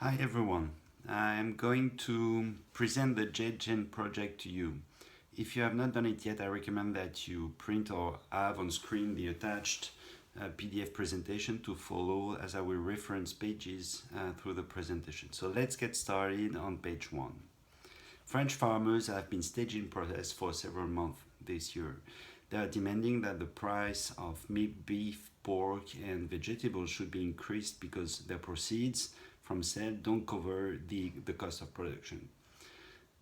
Hi everyone. I am going to present the jade project to you. If you have not done it yet, I recommend that you print or have on screen the attached PDF presentation to follow as I will reference pages through the presentation. So let's get started on page 1. French farmers have been staging protests for several months this year. They are demanding that the price of meat, beef, pork, and vegetables should be increased because their proceeds from sale don't cover the cost of production.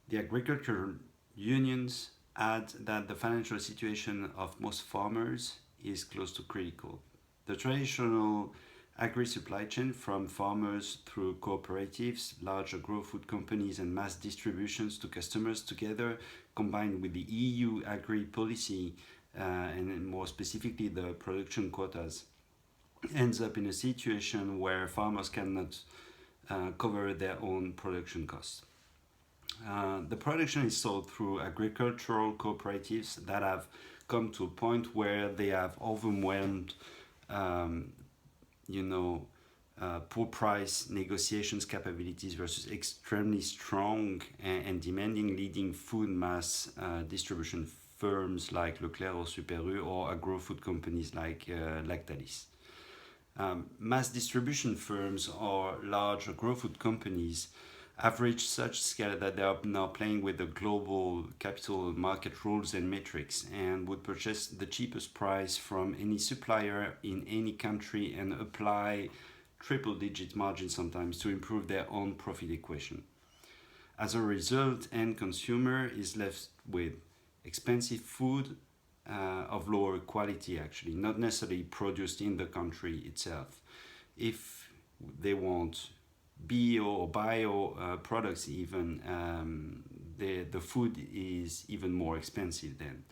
The agricultural unions add that the financial situation of most farmers is close to critical. The traditional agri-supply chain from farmers through cooperatives, large agro-food companies and mass distributions to customers together, combined with the EU agri policy and more specifically the production quotas, ends up in a situation where farmers cannot cover their own production costs. The production is sold through agricultural cooperatives that have come to a point where they have overwhelmed, poor price negotiations capabilities versus extremely strong and demanding leading food mass distribution firms like Leclerc or Super U or agro-food companies like Lactalis. Mass distribution firms or large agro-food companies have reached such scale that they are now playing with the global capital market rules and metrics and would purchase the cheapest price from any supplier in any country and apply triple-digit margins sometimes to improve their own profit equation. As a result, end consumer is left with expensive food of lower quality, actually, not necessarily produced in the country itself. If they want bio or bio products even, the food is even more expensive then.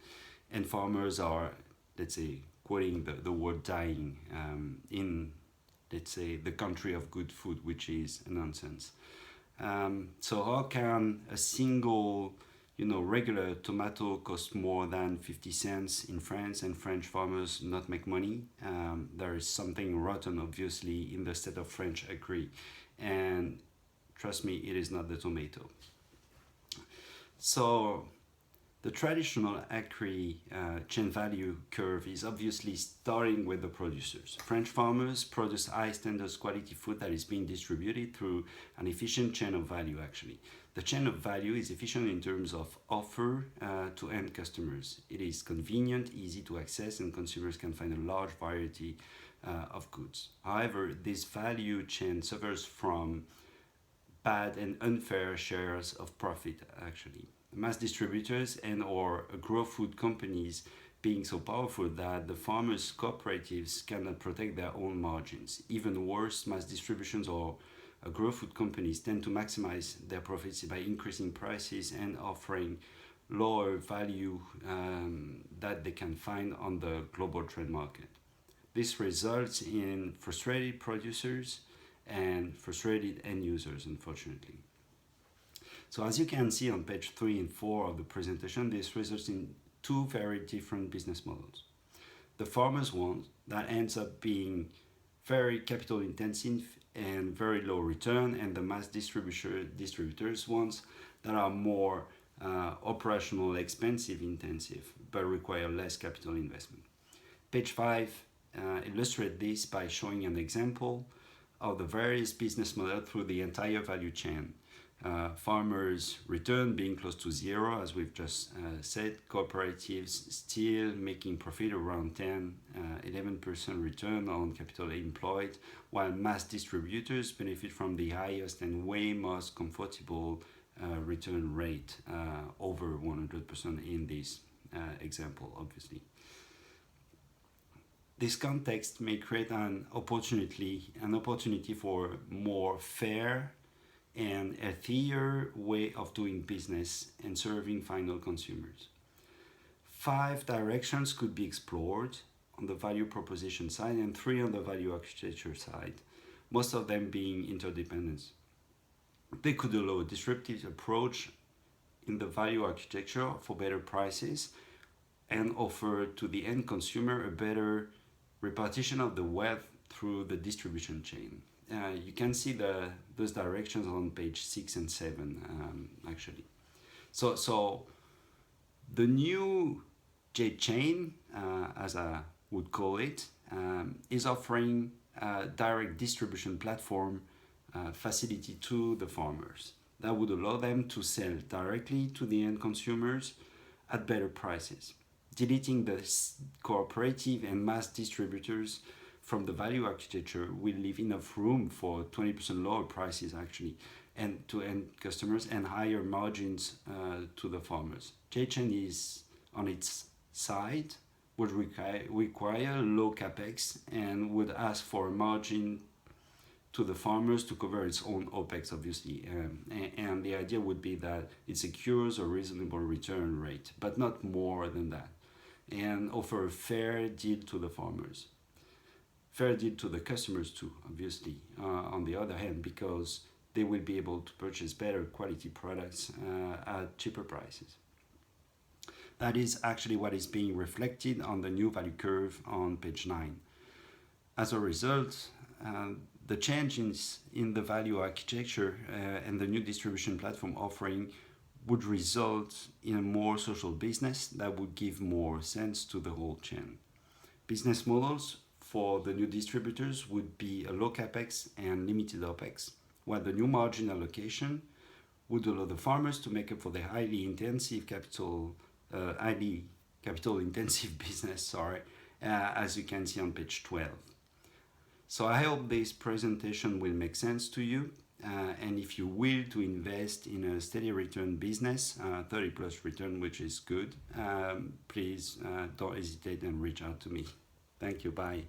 And farmers are, let's say, quoting the word dying in, let's say, the country of good food, which is nonsense. So how can a single regular tomato costs more than 50 cents in France and French farmers not make money? There is something rotten, obviously, in the state of French agri. And trust me, it is not the tomato. So the traditional agri chain value curve is obviously starting with the producers. French farmers produce high standards quality food that is being distributed through an efficient chain of value, actually. The chain of value is efficient in terms of offer to end customers. It is convenient, easy to access, and consumers can find a large variety of goods. However, this value chain suffers from bad and unfair shares of profit, actually. Mass distributors and or agro-food companies being so powerful that the farmers' cooperatives cannot protect their own margins. Even worse, mass distributions or agro-food companies tend to maximize their profits by increasing prices and offering lower value that they can find on the global trade market. This results in frustrated producers and frustrated end users, unfortunately. So as you can see on page 3 and 4 of the presentation, this results in two very different business models. The farmers one that ends up being very capital intensive and very low return, and the mass distributors ones that are more operational, expensive, intensive, but require less capital investment. Page 5 illustrates this by showing an example of the various business models through the entire value chain. Farmers' return being close to zero, as we've just said, cooperatives still making profit around 11% return on capital employed, while mass distributors benefit from the highest and way most comfortable return rate, over 100% in this example, obviously. This context may create an opportunity for more fair and a healthier way of doing business and serving final consumers. 5 directions could be explored on the value proposition side and 3 on the value architecture side, most of them being interdependence. They could allow a disruptive approach in the value architecture for better prices and offer to the end consumer a better repartition of the wealth through the distribution chain. you can see those directions on page 6 and 7 actually. So the new jade chain, as I would call it, is offering a direct distribution platform facility to the farmers that would allow them to sell directly to the end consumers at better prices, deleting the cooperative and mass distributors from the value architecture will leave enough room for 20% lower prices actually, and to end customers, and higher margins to the farmers. Jade is on its side would require low capex and would ask for a margin to the farmers to cover its own OPEX, obviously. And the idea would be that it secures a reasonable return rate, but not more than that, and offer a fair deal to the farmers. Fair deal to the customers too, obviously, on the other hand, because they will be able to purchase better quality products at cheaper prices. That is actually what is being reflected on the new value curve on page 9. As a result, the changes in the value architecture and the new distribution platform offering would result in a more social business that would give more sense to the whole chain. Business models for the new distributors would be a low capex and limited OPEX, while the new margin allocation would allow the farmers to make up for the highly capital intensive business, as you can see on page 12. So I hope this presentation will make sense to you, and if you will to invest in a steady return business, 30 plus return, which is good, please don't hesitate and reach out to me. Thank you, bye.